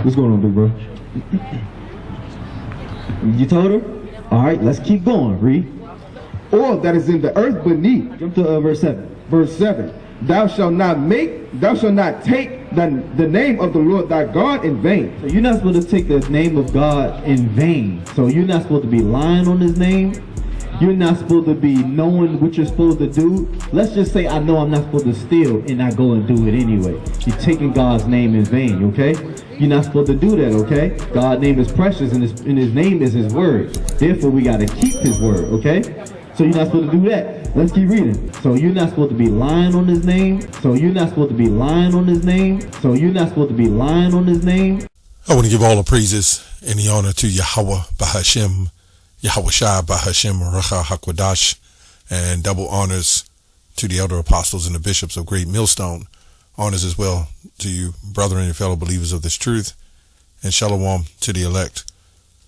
What's going on, big bro? You told her? All right, let's keep going. Read. All that is in the earth beneath. Jump to verse 7. Verse 7. Thou shalt not take the name of the Lord thy God in vain. So you're not supposed to take the name of God in vain. So you're not supposed to be lying on his name. You're not supposed to be knowing what you're supposed to do. Let's just say I know I'm not supposed to steal and I go and do it anyway. You're taking God's name in vain, okay? You're not supposed to do that, okay? God's name is precious and his name is his word. Therefore, we got to keep his word, okay? So you're not supposed to do that. Let's keep reading. So you're not supposed to be lying on his name. So you're not supposed to be lying on his name. So you're not supposed to be lying on his name. I want to give all the praises and the honor to Yahweh Bahashem, Yahweh Shai Bahashem Racha HaKwadash, and double honors to the elder apostles and the bishops of Great Millstone. Honors as well to you, brethren and fellow believers of this truth, and shalom to the elect.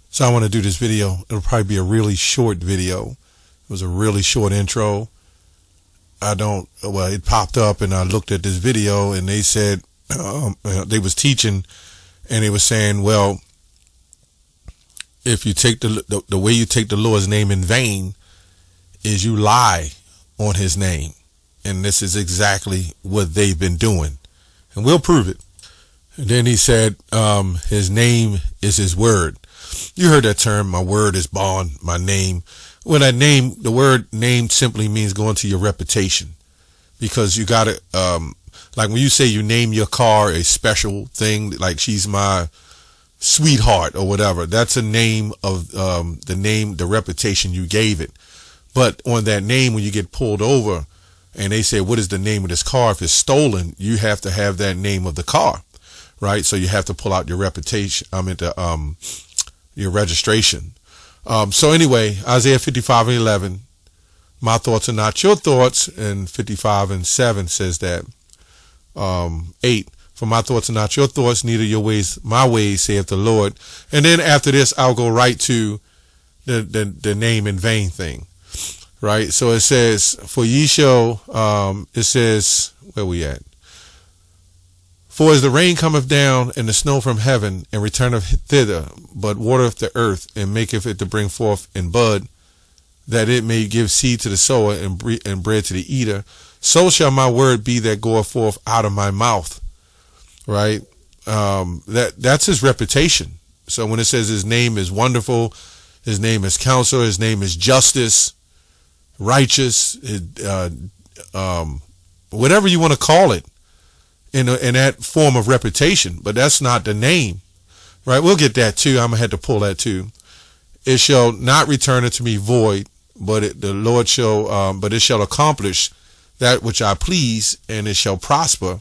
So I want to do this video. It'll probably be a really short video. It was a really short intro. It popped up and I looked at this video and they said, they was teaching and they were saying, well, if you take the way you take the Lord's name in vain is you lie on his name. And this is exactly what they've been doing. And we'll prove it. And then he said, his name is his word. You heard that term, my word is bond, my name. Well, that name, the word name simply means going to your reputation. Because you got to, like when you say you name your car a special thing, like she's my sweetheart or whatever, that's a name of the reputation you gave it. But on that name, when you get pulled over and they say, what is the name of this car? If it's stolen, you have to have that name of the car, right? So you have to pull out your reputation, your registration. So anyway, Isaiah 55:11, my thoughts are not your thoughts, and 55:7 says that. 8, for my thoughts are not your thoughts, neither your ways my ways, saith the Lord. And then after this, I'll go right to the name in vain thing, right? So it says, for ye shall, it says, where we at? For as the rain cometh down and the snow from heaven, and returneth thither, but watereth the earth, and maketh it to bring forth in bud, that it may give seed to the sower and bread to the eater, so shall my word be that goeth forth out of my mouth. Right? That's his reputation. So when it says his name is wonderful, his name is counselor, his name is justice, righteous, whatever you want to call it, in that form of reputation, but that's not the name, right? We'll get that too. I'm gonna have to pull that too. It shall not return unto me void, but it shall accomplish that which I please, and it shall prosper,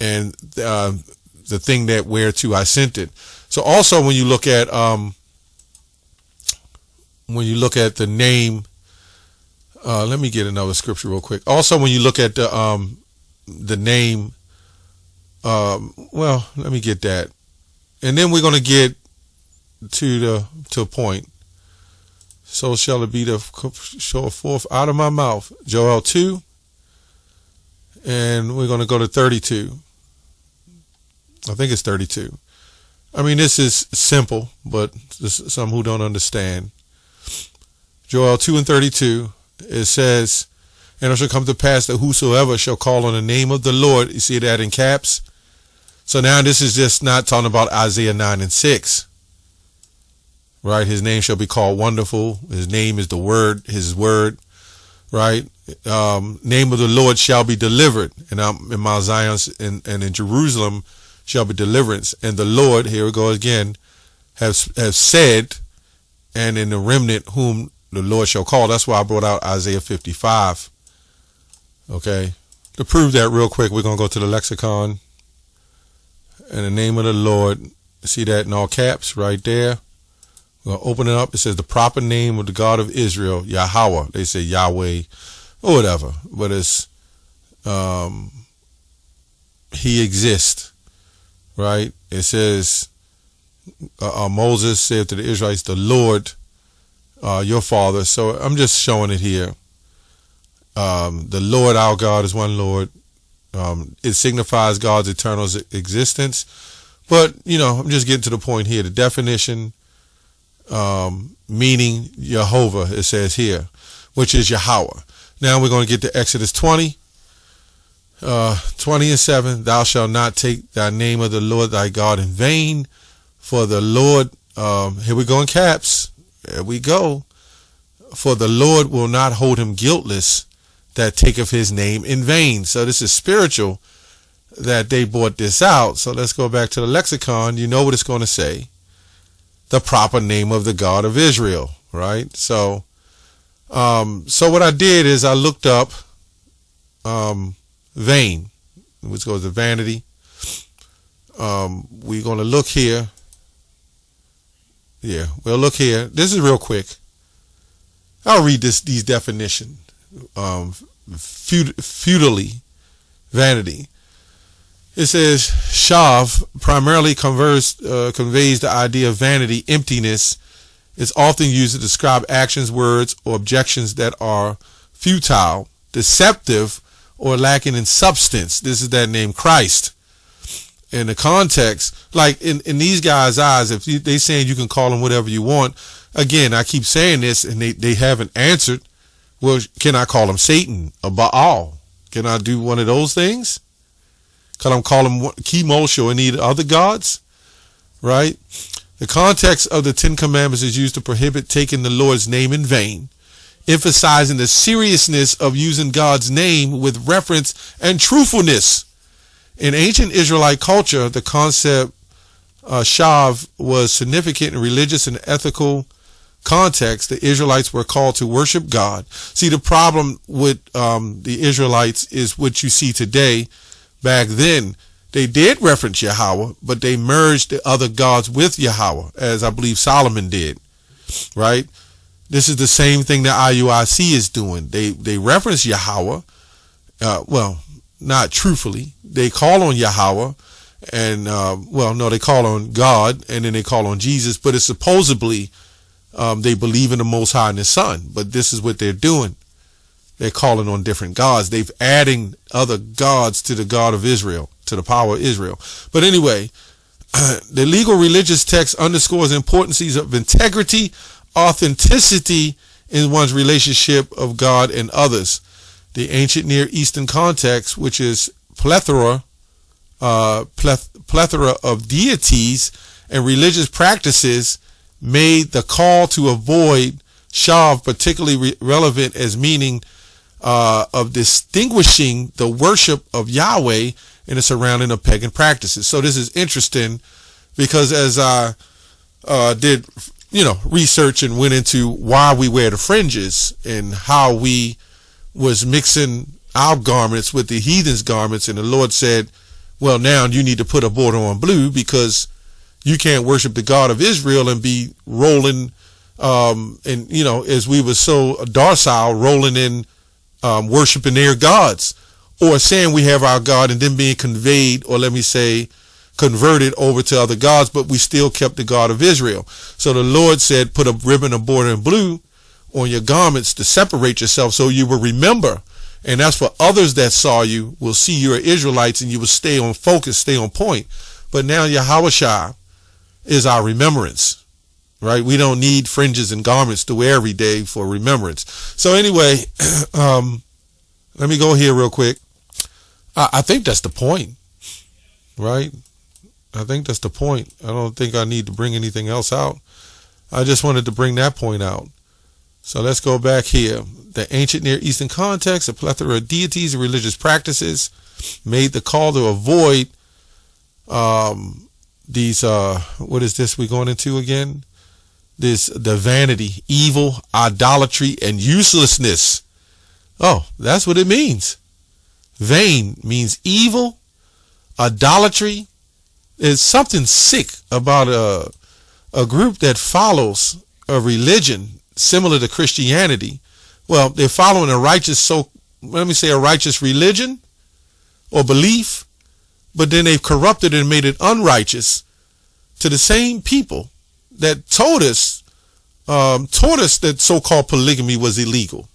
and the thing that whereto I sent it. So also when you look at the name, let me get another scripture real quick. Also when you look at the name, well, let me get that, and then we're going to get to a point. So shall it be to show forth out of my mouth. Joel 2, and we're going to go to 32. I think it's 32. I mean, this is simple, but there's some who don't understand. Joel 2:32, it says, and it shall come to pass that whosoever shall call on the name of the Lord, you see that in caps? So now this is just not talking about Isaiah 9:6. Right? His name shall be called wonderful. His name is the word, his word. Right? Name of the Lord shall be delivered. And in Mount Zion and in Jerusalem shall be deliverance. And the Lord, here we go again, have said, and in the remnant whom the Lord shall call. That's why I brought out Isaiah 55. Okay, to prove that real quick, we're going to go to the lexicon. And the name of the Lord, see that in all caps right there. We're going to open it up. It says the proper name of the God of Israel, Yahweh. They say Yahweh or whatever, but it's he exists, right? It says Moses said to the Israelites, the Lord, your father. So I'm just showing it here. The Lord our God is one Lord. It signifies God's eternal existence, But, I'm just getting to the point here. The definition, meaning Jehovah, it says here, which is Yahweh. Now we're going to get to Exodus 20, 20 and 7. Thou shalt not take thy name of the Lord thy God in vain, for the Lord, here we go in caps. There we go. For the Lord will not hold him guiltless that taketh his name in vain. So this is spiritual that they brought this out. So let's go back to the lexicon. You know what it's going to say. The proper name of the God of Israel, right? So what I did is I looked up vain, which goes to vanity. We're going to look here. Yeah, we'll look here. This is real quick. I'll read these definitions. Futilely, vanity. It says shav primarily conveys the idea of vanity, emptiness. It's often used to describe actions, words, or objections that are futile, deceptive, or lacking in substance. This is that name Christ. In the context, like in these guys' eyes, if they saying you can call them whatever you want, again, I keep saying this and they haven't answered. Well, can I call him Satan or Baal? Can I do one of those things? Can I call him Chemosh or any other gods? Right? The context of the Ten Commandments is used to prohibit taking the Lord's name in vain, emphasizing the seriousness of using God's name with reference and truthfulness. In ancient Israelite culture, the concept shav was significant in religious and ethical context. The Israelites were called to worship God. See, the problem with the Israelites is what you see today. Back then, they did reference Yahweh, but they merged the other gods with Yahweh, as I believe Solomon did, right? This is the same thing that Iuic is doing. They reference Yahweh, well, not truthfully. They call on Yahweh, and, they call on God, and then they call on Jesus, but it's supposedly they believe in the Most High and His Son, but this is what they're doing. They're calling on different gods. They've adding other gods to the God of Israel, to the power of Israel. But anyway, the legal religious text underscores the importance of integrity, authenticity in one's relationship of God and others. The ancient Near Eastern context, which is plethora of deities and religious practices, made the call to avoid shav particularly relevant as meaning of distinguishing the worship of Yahweh and the surrounding of pagan practices. So this is interesting because as I did, research and went into why we wear the fringes and how we was mixing our garments with the heathens' garments, and the Lord said, well, now you need to put a border on blue because you can't worship the God of Israel and be rolling, as we were so docile, rolling in worshiping their gods, or saying we have our God and then being conveyed, or let me say converted over to other gods, but we still kept the God of Israel. So the Lord said, put a ribbon of border in blue on your garments to separate yourself so you will remember. And that's for others that saw you will see you're Israelites and you will stay on focus, stay on point. But now Yahweh is our remembrance, right? We don't need fringes and garments to wear every day for remembrance. So anyway, let me go here real quick. I think that's the point, right? I think that's the point. I don't think I need to bring anything else out. I just wanted to bring that point out. So let's go back here. The ancient Near Eastern context, a plethora of deities and religious practices made the call to avoid these, what is this we're going into again? The vanity, evil, idolatry, and uselessness. Oh, that's what it means. Vain means evil, idolatry. There's something sick about a group that follows a religion similar to Christianity. Well, they're following a righteous religion or belief, but then they've corrupted and made it unrighteous to the same people that taught us that so-called polygamy was illegal.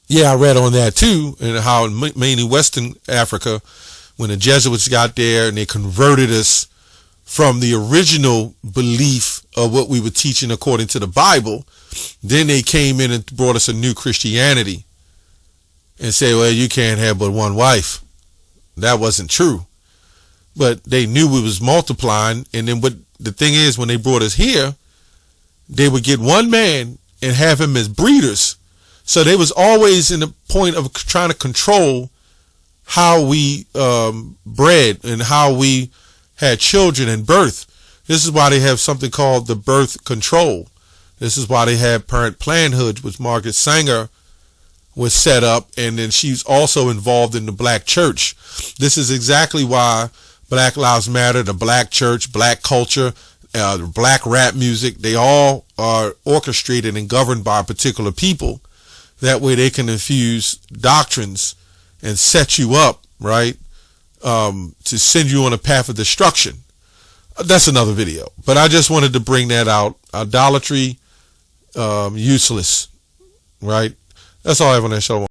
Yeah, I read on that too, and how mainly Western Africa, when the Jesuits got there and they converted us from the original belief of what we were teaching according to the Bible, then they came in and brought us a new Christianity and say, well, you can't have but one wife. That wasn't true. But they knew we was multiplying. And then what the thing is, when they brought us here, they would get one man and have him as breeders. So they was always in the point of trying to control how we bred and how we had children and birth. This is why they have something called the birth control. This is why they have Parent Parenthood, which Margaret Sanger was set up, and then she's also involved in the black church. This is exactly why Black Lives Matter, the black church, black culture, black rap music, they all are orchestrated and governed by particular people. That way they can infuse doctrines and set you up, right, to send you on a path of destruction. That's another video. But I just wanted to bring that out. Idolatry, useless, right? That's all I have on that show.